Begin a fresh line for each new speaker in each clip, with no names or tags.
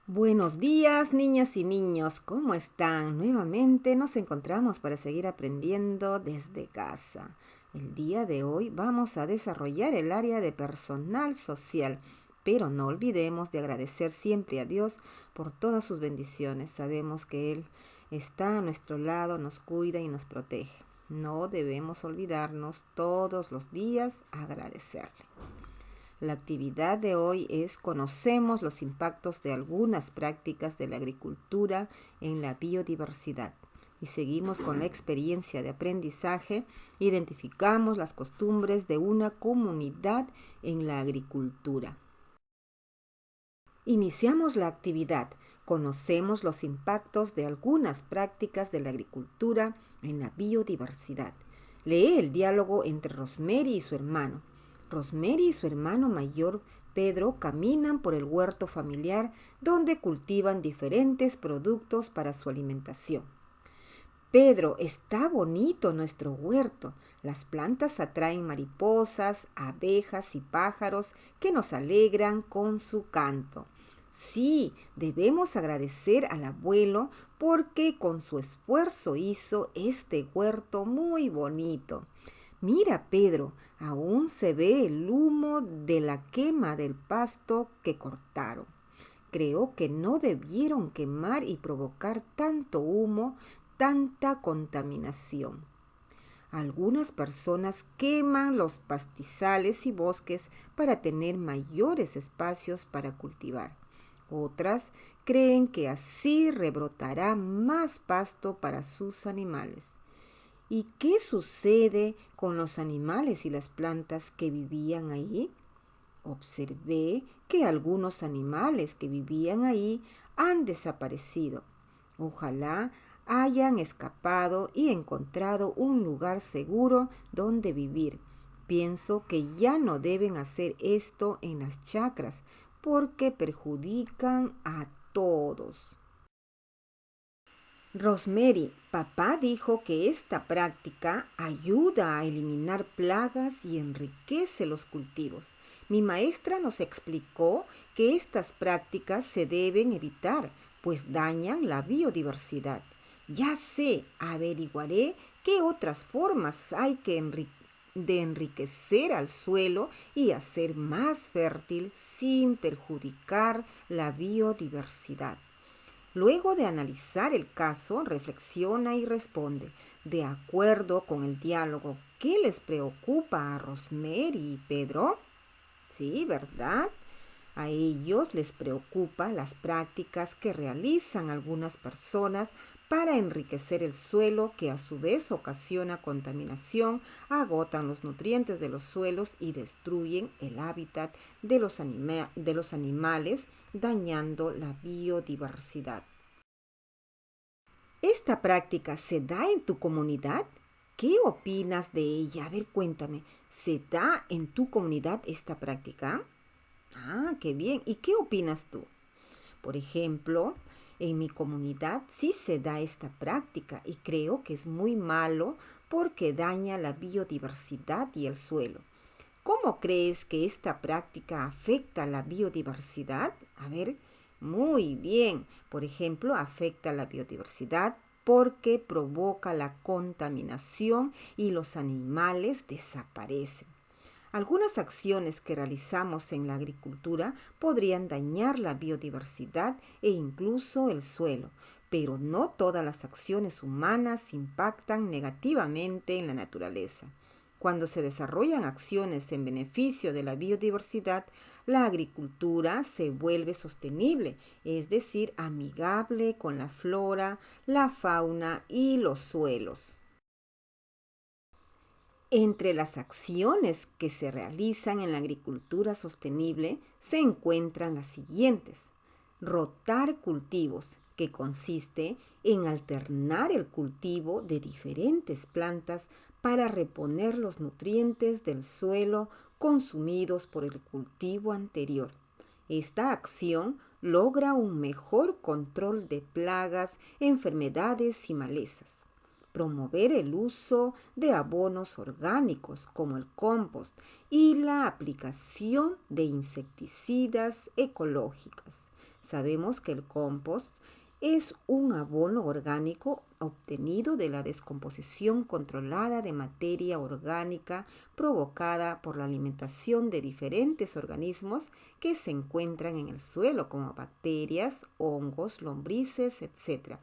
Buenos días, niñas y niños, ¿cómo están? Nuevamente nos encontramos para seguir aprendiendo desde casa. El día de hoy vamos a desarrollar el área de personal social, pero no olvidemos de agradecer siempre a Dios por todas sus bendiciones. Sabemos que Él está a nuestro lado, nos cuida y nos protege. No debemos olvidarnos todos los días agradecerle. La actividad de hoy es conocemos los impactos de algunas prácticas de la agricultura en la biodiversidad. Y seguimos con la experiencia de aprendizaje, identificamos las costumbres de una comunidad en la agricultura. Iniciamos la actividad. Conocemos los impactos de algunas prácticas de la agricultura en la biodiversidad. Lee el diálogo entre Rosemary y su hermano. Rosemary y su hermano mayor, Pedro, caminan por el huerto familiar donde cultivan diferentes productos para su alimentación. Pedro, está bonito nuestro huerto. Las plantas atraen mariposas, abejas y pájaros que nos alegran con su canto. Sí, debemos agradecer al abuelo porque con su esfuerzo hizo este huerto muy bonito. Mira, Pedro, aún se ve el humo de la quema del pasto que cortaron. Creo que no debieron quemar y provocar tanto humo, tanta contaminación. Algunas personas queman los pastizales y bosques para tener mayores espacios para cultivar. Otras creen que así rebrotará más pasto para sus animales. ¿Y qué sucede con los animales y las plantas que vivían ahí? Observé que algunos animales que vivían ahí han desaparecido. Ojalá hayan escapado y encontrado un lugar seguro donde vivir. Pienso que ya no deben hacer esto en las chacras porque perjudican a todos. Rosemary, papá dijo que esta práctica ayuda a eliminar plagas y enriquece los cultivos. Mi maestra nos explicó que estas prácticas se deben evitar, pues dañan la biodiversidad. Ya sé, averiguaré qué otras formas hay de enriquecer al suelo y hacer más fértil sin perjudicar la biodiversidad. Luego de analizar el caso, reflexiona y responde, de acuerdo con el diálogo, ¿qué les preocupa a Rosemary y Pedro? Sí, ¿verdad? A ellos les preocupa las prácticas que realizan algunas personas para enriquecer el suelo, que a su vez ocasiona contaminación, agotan los nutrientes de los suelos y destruyen el hábitat de los animales, dañando la biodiversidad. ¿Esta práctica se da en tu comunidad? ¿Qué opinas de ella? A ver, cuéntame, ¿se da en tu comunidad esta práctica? Ah, qué bien. ¿Y qué opinas tú? Por ejemplo, en mi comunidad sí se da esta práctica y creo que es muy malo porque daña la biodiversidad y el suelo. ¿Cómo crees que esta práctica afecta a la biodiversidad? A ver, muy bien. Por ejemplo, afecta a la biodiversidad porque provoca la contaminación y los animales desaparecen. Algunas acciones que realizamos en la agricultura podrían dañar la biodiversidad e incluso el suelo, pero no todas las acciones humanas impactan negativamente en la naturaleza. Cuando se desarrollan acciones en beneficio de la biodiversidad, la agricultura se vuelve sostenible, es decir, amigable con la flora, la fauna y los suelos. Entre las acciones que se realizan en la agricultura sostenible se encuentran las siguientes. Rotar cultivos, que consiste en alternar el cultivo de diferentes plantas para reponer los nutrientes del suelo consumidos por el cultivo anterior. Esta acción logra un mejor control de plagas, enfermedades y malezas. Promover el uso de abonos orgánicos como el compost y la aplicación de insecticidas ecológicas. Sabemos que el compost es un abono orgánico obtenido de la descomposición controlada de materia orgánica provocada por la alimentación de diferentes organismos que se encuentran en el suelo, como bacterias, hongos, lombrices, etc.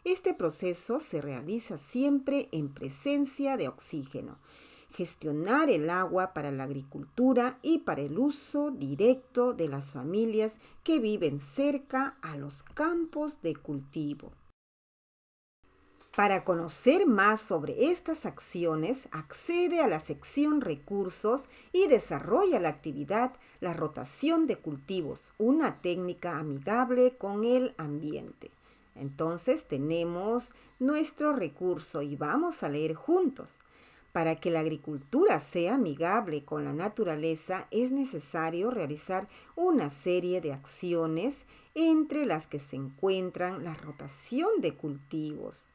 Este proceso se realiza siempre en presencia de oxígeno. Gestionar el agua para la agricultura y para el uso directo de las familias que viven cerca a los campos de cultivo. Para conocer más sobre estas acciones, accede a la sección Recursos y desarrolla la actividad La rotación de cultivos, una técnica amigable con el ambiente. Entonces tenemos nuestro recurso y vamos a leer juntos. Para que la agricultura sea amigable con la naturaleza es necesario realizar una serie de acciones entre las que se encuentran la rotación de cultivos.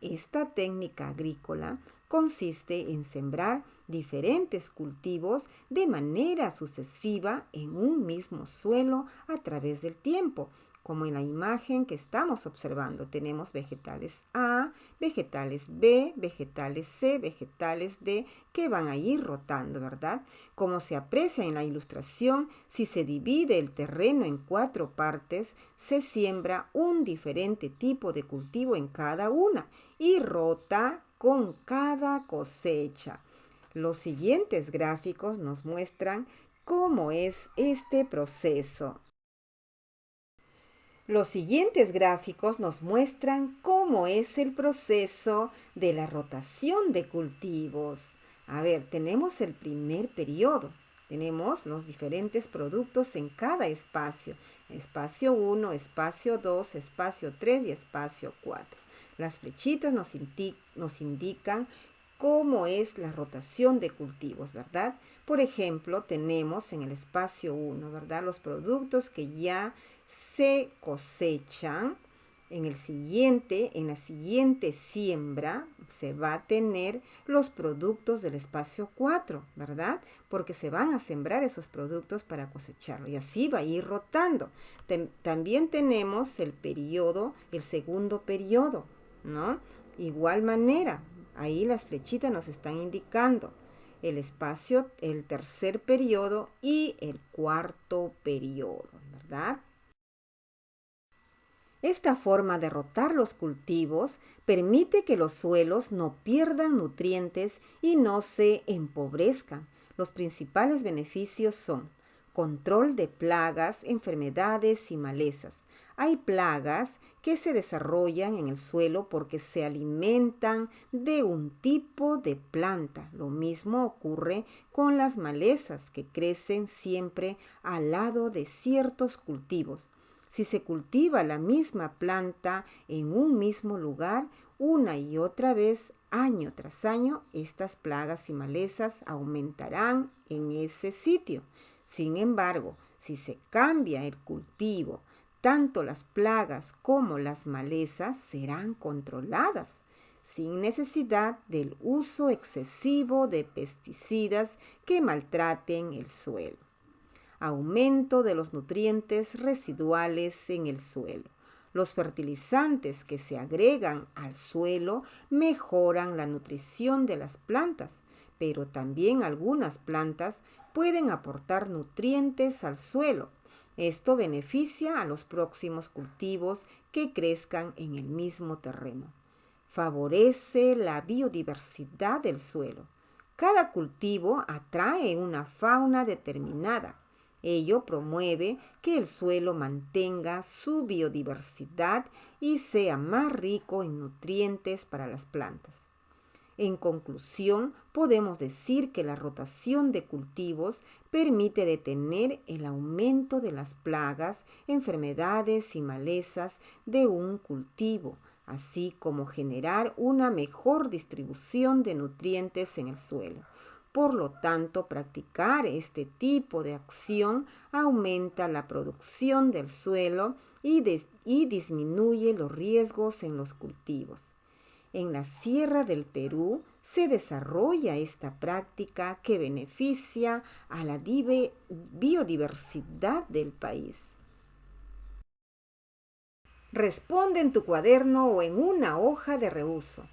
Esta técnica agrícola consiste en sembrar diferentes cultivos de manera sucesiva en un mismo suelo a través del tiempo. Como en la imagen que estamos observando, tenemos vegetales A, vegetales B, vegetales C, vegetales D, que van a ir rotando, ¿verdad? Como se aprecia en la ilustración, si se divide el terreno en 4 partes, se siembra un diferente tipo de cultivo en cada una y rota con cada cosecha. Los siguientes gráficos nos muestran cómo es este proceso. Los siguientes gráficos nos muestran cómo es el proceso de la rotación de cultivos. A ver, tenemos el primer periodo. Tenemos los diferentes productos en cada espacio. Espacio 1, espacio 2, espacio 3 y espacio 4. Las flechitas nos indican cómo es la rotación de cultivos, ¿verdad? Por ejemplo, tenemos en el espacio 1, ¿verdad? Los productos que ya se cosechan. En la siguiente siembra se va a tener los productos del espacio 4, ¿verdad? Porque se van a sembrar esos productos para cosecharlo y así va a ir rotando. También tenemos el segundo periodo, ¿no? Igual manera, ahí las flechitas nos están indicando el espacio, el tercer periodo y el cuarto periodo, ¿verdad? Esta forma de rotar los cultivos permite que los suelos no pierdan nutrientes y no se empobrezcan. Los principales beneficios son control de plagas, enfermedades y malezas. Hay plagas que se desarrollan en el suelo porque se alimentan de un tipo de planta. Lo mismo ocurre con las malezas que crecen siempre al lado de ciertos cultivos. Si se cultiva la misma planta en un mismo lugar una y otra vez, año tras año, estas plagas y malezas aumentarán en ese sitio. Sin embargo, si se cambia el cultivo, tanto las plagas como las malezas serán controladas, sin necesidad del uso excesivo de pesticidas que maltraten el suelo. Aumento de los nutrientes residuales en el suelo. Los fertilizantes que se agregan al suelo mejoran la nutrición de las plantas, pero también algunas plantas pueden aportar nutrientes al suelo. Esto beneficia a los próximos cultivos que crezcan en el mismo terreno. Favorece la biodiversidad del suelo. Cada cultivo atrae una fauna determinada. Ello promueve que el suelo mantenga su biodiversidad y sea más rico en nutrientes para las plantas. En conclusión, podemos decir que la rotación de cultivos permite detener el aumento de las plagas, enfermedades y malezas de un cultivo, así como generar una mejor distribución de nutrientes en el suelo. Por lo tanto, practicar este tipo de acción aumenta la producción del suelo y disminuye los riesgos en los cultivos. En la Sierra del Perú se desarrolla esta práctica que beneficia a la biodiversidad del país. Responde en tu cuaderno o en una hoja de reuso.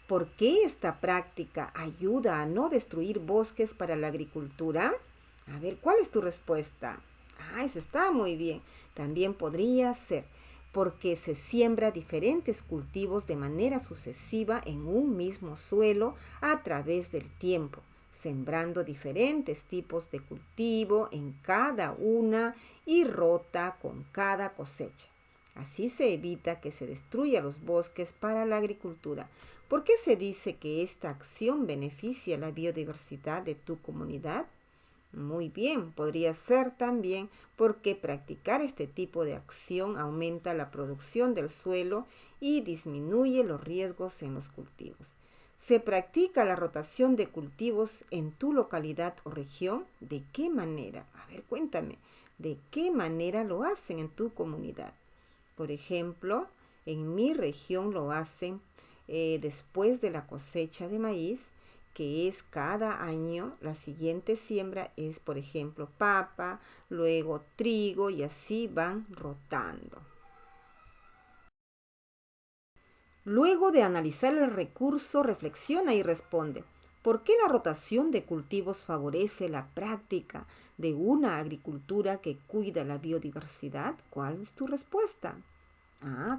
¿Por qué esta práctica ayuda a no destruir bosques para la agricultura? A ver, ¿cuál es tu respuesta? Eso está muy bien. También podría ser porque se siembra diferentes cultivos de manera sucesiva en un mismo suelo a través del tiempo, sembrando diferentes tipos de cultivo en cada una y rota con cada cosecha. Así se evita que se destruyan los bosques para la agricultura. ¿Por qué se dice que esta acción beneficia la biodiversidad de tu comunidad? Muy bien, podría ser también porque practicar este tipo de acción aumenta la producción del suelo y disminuye los riesgos en los cultivos. ¿Se practica la rotación de cultivos en tu localidad o región? ¿De qué manera? A ver, cuéntame, ¿de qué manera lo hacen en tu comunidad? Por ejemplo, en mi región lo hacen después de la cosecha de maíz, que es cada año. La siguiente siembra es, por ejemplo, papa, luego trigo y así van rotando. Luego de analizar el recurso, reflexiona y responde: ¿por qué la rotación de cultivos favorece la práctica de una agricultura que cuida la biodiversidad? ¿Cuál es tu respuesta?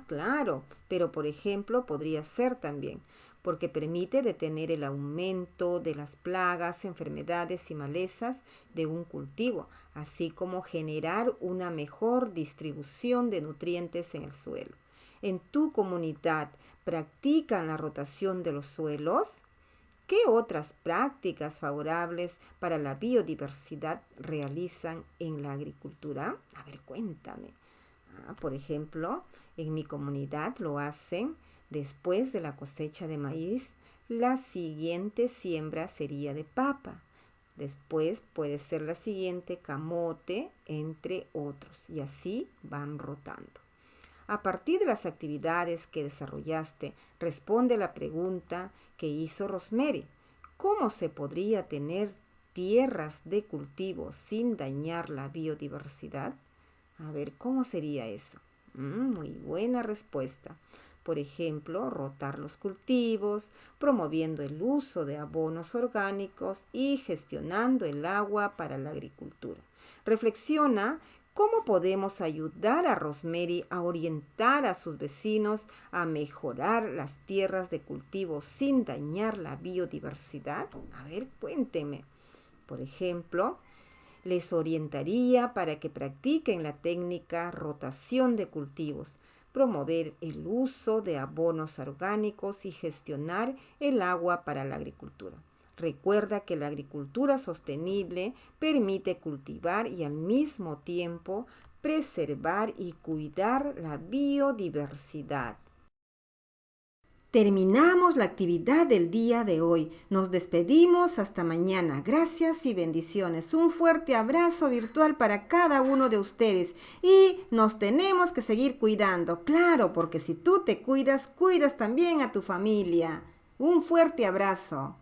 Claro, pero por ejemplo podría ser también porque permite detener el aumento de las plagas, enfermedades y malezas de un cultivo, así como generar una mejor distribución de nutrientes en el suelo. ¿En tu comunidad practican la rotación de los suelos? ¿Qué otras prácticas favorables para la biodiversidad realizan en la agricultura? A ver, cuéntame. Por ejemplo, en mi comunidad lo hacen después de la cosecha de maíz. La siguiente siembra sería de papa. Después puede ser la siguiente camote, entre otros. Y así van rotando. A partir de las actividades que desarrollaste, responde a la pregunta que hizo Rosemary. ¿Cómo se podría tener tierras de cultivo sin dañar la biodiversidad? A ver, ¿cómo sería eso? Muy buena respuesta. Por ejemplo, rotar los cultivos, promoviendo el uso de abonos orgánicos y gestionando el agua para la agricultura. Reflexiona cómo podemos ayudar a Rosemary a orientar a sus vecinos a mejorar las tierras de cultivo sin dañar la biodiversidad. A ver, cuénteme. Por ejemplo, les orientaría para que practiquen la técnica rotación de cultivos, promover el uso de abonos orgánicos y gestionar el agua para la agricultura. Recuerda que la agricultura sostenible permite cultivar y al mismo tiempo preservar y cuidar la biodiversidad. Terminamos la actividad del día de hoy. Nos despedimos hasta mañana. Gracias y bendiciones. Un fuerte abrazo virtual para cada uno de ustedes. Y nos tenemos que seguir cuidando. Claro, porque si tú te cuidas, cuidas también a tu familia. Un fuerte abrazo.